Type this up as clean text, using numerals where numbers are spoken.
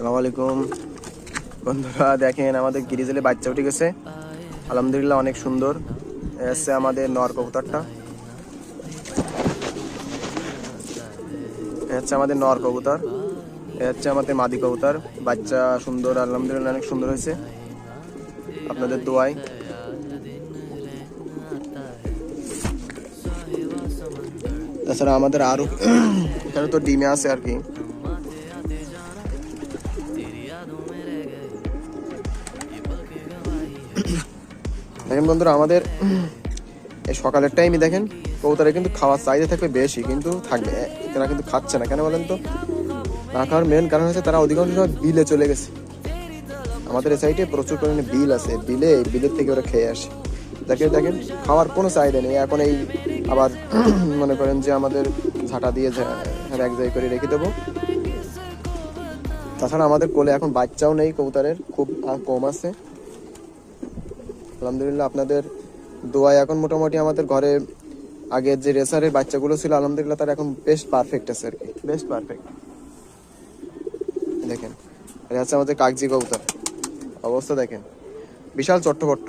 আসসালামু আলাইকুম বন্ধুরা, দেখেন আমাদের গিরিজেলে বাচ্চা উঠে গেছে। আলহামদুলিল্লাহ অনেক সুন্দর। এসছে আমাদের নর কবুতরটা, হচ্ছে আমাদের নর কবুতর, হচ্ছে আমাদের মাদি কবুতর। বাচ্চা সুন্দর, আলহামদুলিল্লাহ অনেক সুন্দর হয়েছে আপনাদের দোয়ায়। তাছাড়া আমাদের আরো এখানে তো ডিমে আছে আর কি। দেখেন বন্ধুরা, আমাদের এই সকালের টাইমে দেখেন কবুতরে কিন্তু খাওয়ার চাহিদা থাকবে বেশি, কিন্তু থাকবে এরা কিন্তু খাচ্ছে না। কেন বলেন তো? না খাওয়ার মেন কারণ হচ্ছে তারা অধিকাংশ সময় বিলে চলে গেছে। আমাদের এই সাইডে প্রচুর পরিমাণে বিল আছে, বিলের থেকে ওরা খেয়ে আসে। দেখেন খাওয়ার কোনো চাহিদা নেই এখন। এই আবার মনে করেন যে আমাদের ঝাঁটা দিয়ে এক জায়গায় করে রেখে দেবো। তাছাড়া আমাদের কোলে এখন বাচ্চাও নেই, কবুতরের খুব কম আছে। আলহামদুলিল্লাহ আপনাদের দোয়ায় এখন মোটামুটি আমাদের ঘরে আগের যে রেসারের বাচ্চাগুলো ছিল আলহামদুলিল্লাহ তারা এখন বেশ পারফেক্ট আছে আর কি, বেশ পারফেক্ট। দেখেন এটা হচ্ছে আমাদের কাগজি কবুতর, অবস্থা দেখেন বিশাল চট্টপট্ট।